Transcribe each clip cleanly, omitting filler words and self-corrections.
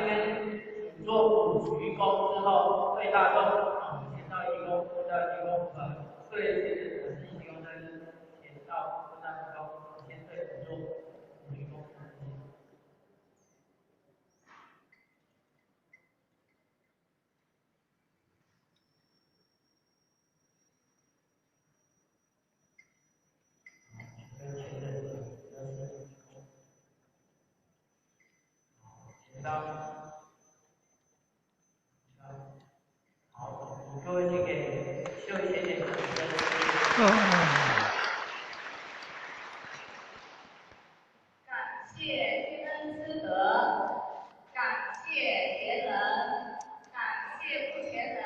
先做鞠躬之后对大众，先到一躬，再鞠躬，对是鞠躬，但是先到大众，先对做鞠躬。好，各位请给秀一些点掌声。感谢天恩师德，感谢贤人，感谢不全人，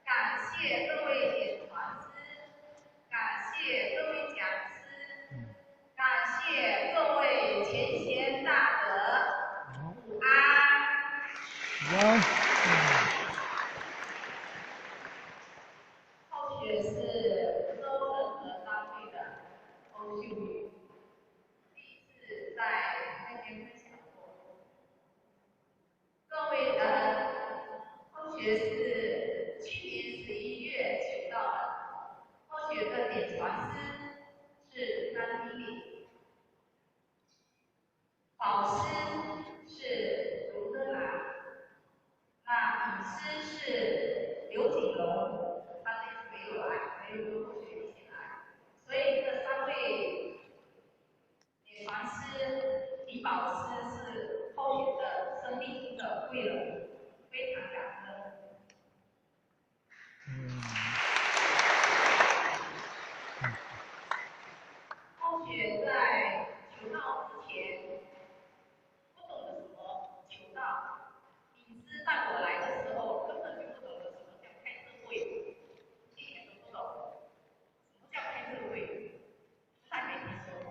感谢各位点传师，感谢各位讲师，感谢各位前贤大德，午安。后学是周仁和商会的欧秀宇，第一次在那边分享过。各位后学是去年11月求到的，后学的点传师是张经理，导师是卢德兰，那引师是刘景龙，他这次没有来，没有跟后学一起来，所以这3位点传师、引导师是后学的生命中的贵人，非常感恩。后学在求道之前，不懂得什么求道，引师带我来的时候，根本就不懂得什么叫开智慧，一点都不懂。什么叫开智慧？从来没听说过。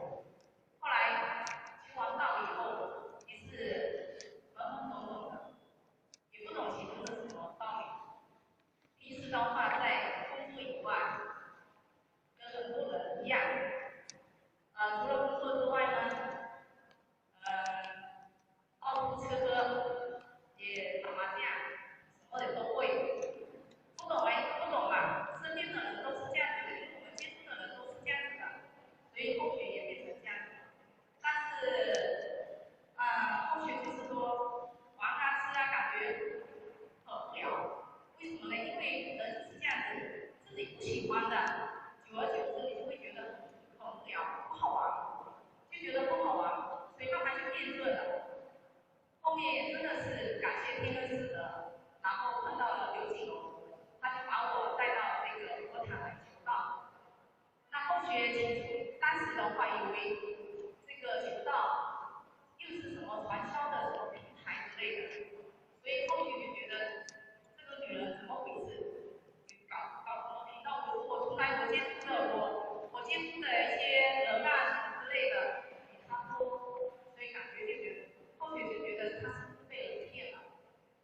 后来求完道以后，也是懵懵懂懂的，也不懂其中的什么道理。平时的话，在工作以外，跟很多人一样，除了工作之外呢，到处吃喝，也打麻将，什么也都会。不懂不懂嘛，身边的人都是这样子的，因为我们接触的人都是这样子的，所以后学也变成这样子。但是，后学就是说玩啊吃啊，感觉很无聊。为什么呢？因为人就是这样子，自己不喜欢的，久而久之你就会觉得很无聊，不好玩，就觉得不好玩，所以慢慢就变顺了。后面真的是感谢天恩师德，然后碰到了刘景龙，他就把我带到这个佛堂来求道。那后学起初当时的话，以为这个求道又是什么传销的什么平台之类的，所以后学就觉得这个女人怎么回事？搞什么频道？我从来我接触的我接触的一些人啊什么之类的比他多，所以感觉就觉得后学就觉得他是不是被人骗了，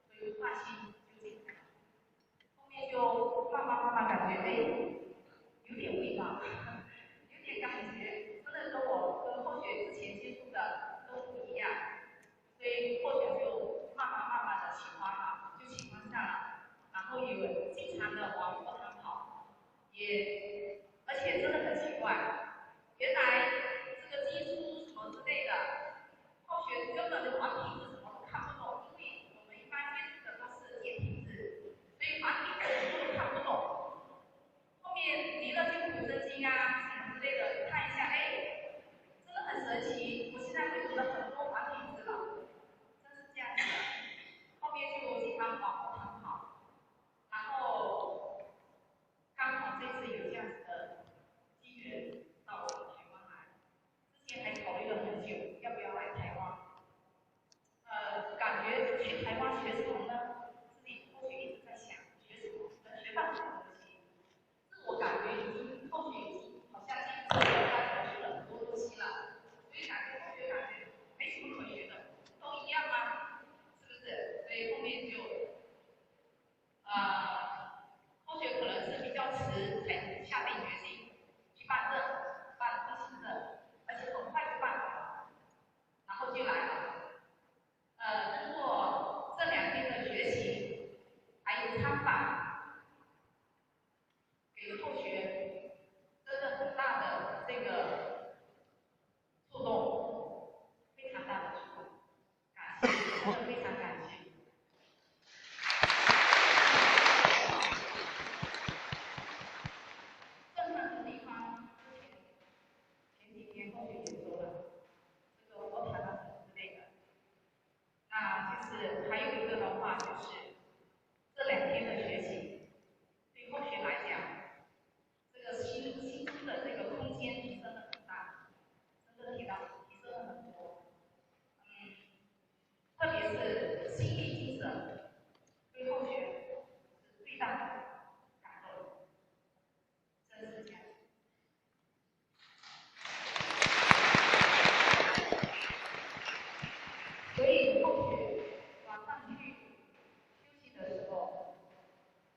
所以放心就进来了。后面就慢慢感觉有点味道，有点感觉，真的跟后学之前接触的都不一样，所以后学就慢慢的喜欢了，就喜欢上了，然后也经常的往佛堂跑，而且真的很奇怪，原来这个经书什么之类的，后学根本就繁体字什么都看不懂，因为我们一般接触的都是简体字，所以繁体字我都看不懂。后面离了就古生经啊什么之类的，看一下，哎，真的很神奇。我现在会读了很多繁体字了，真是这样子的。后面就经常往后堂跑，然后刚好这次有这样子的机缘到我们台湾来，之前还考虑了很久要不要来台湾。感觉去台湾学什么呢？自己后续一直在想学什么，能学到什么东西。自我感觉已经后续已经好像进入了大学很多东西了，所以感觉没什么可学的，都一样啊，是不是？所以后面就后学可能是比较迟才下定决心去办证，办通行证，而且很快就办好了，然后就来了。如果是还有一个的话，就是这2天的学习，对后学来讲，这个心中的这个空间提升了很大，真的提升了很多。特别是心理精神，对后学是最大的感动，真是这样。所以后学晚上去休息的时候，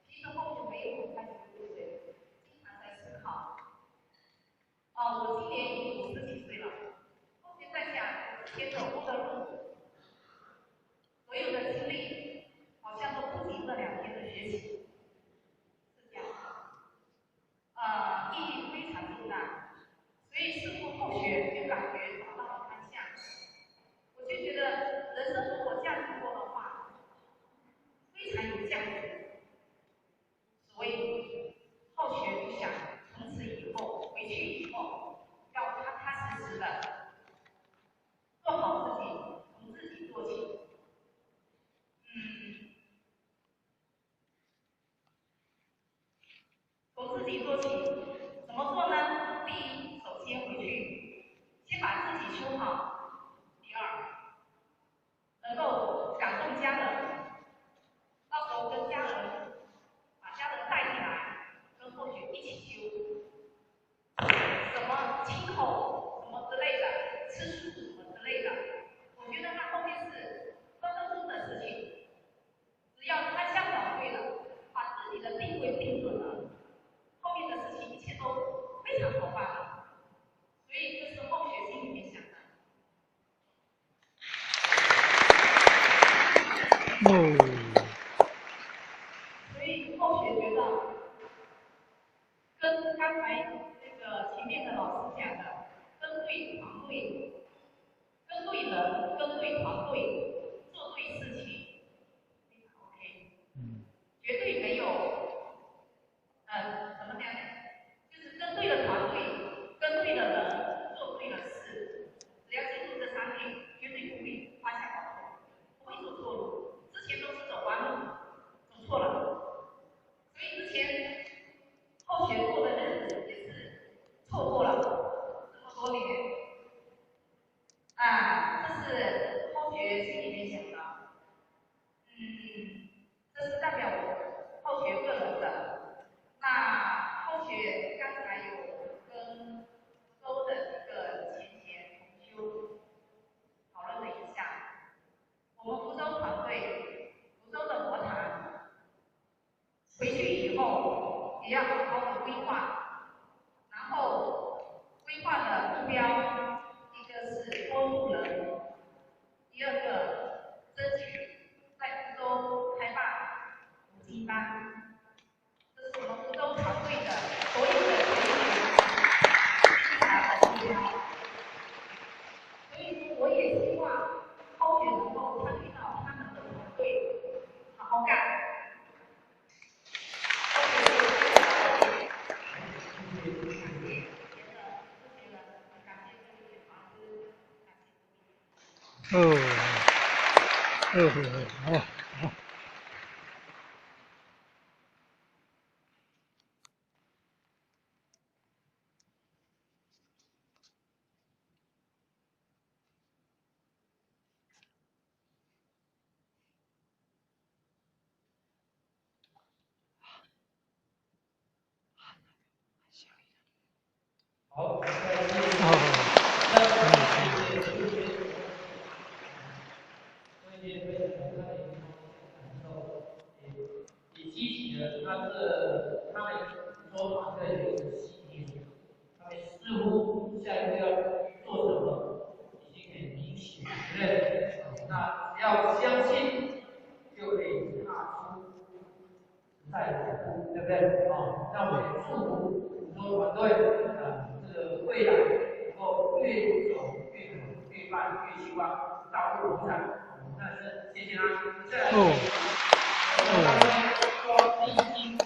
其实后学没有很快就入睡，经常在思考。我今年已经50几岁了，后学在想我之前走过的路，所有的经历，好像都不及这2天的学习，是这样。意义非常重大，所以似乎后学就感觉找到了方向。我就觉得人生如果价值过的话，非常有价值。所以后学就想从此以后回去以后，要踏踏实实的做好自己，从自己做起。从自己做起，怎么做呢？第一，首先回去，先把自己修好。第二，能够感动家人，到时候跟家人，把家人带进来，跟后学一起修，什么亲口什么之类的，吃素什么之类的，我觉得那后面是分分钟的事情，只要他向导对了，把自己的定位定准了。后面的事情一切都非常好办了，所以这是后学心里面想的。所以后学觉得，跟刚才那个前面的老师讲的，跟对团队，跟对人，跟对团队，做对事情，非常 OK，绝对没有，怎么讲呢？就是跟对了团队，跟对了人，做对了事，只要记住这3点，绝对不会发下高错，不会走错路。之前都是走弯路，走错了，所以之前后学过的日子也是错过了这么多年。这是后学心里面想的。这是代表我后学个人的。那后学刚才有跟福州的几个前同修讨论了一下，我们福州团队，福州的佛堂，回去以后也要好好的规划，然后规划的目标，一个是多度人，第二个争取在福州开办5经班。这是我们福州团队的所有的学员经常的目标，所以说我也希望后学能够参与到他们的团队，好好干。好，再谢谢分享他的感受，也激起了他们说法的一个信念。他们似乎下一步要做什么，已经很明显，对不对？那只要相信，就可以踏出实在的步，对不对？让我们祝福福州团队这个未来能够越走越好，越办越希望大步往上。那是谢谢他。再来，我们光第一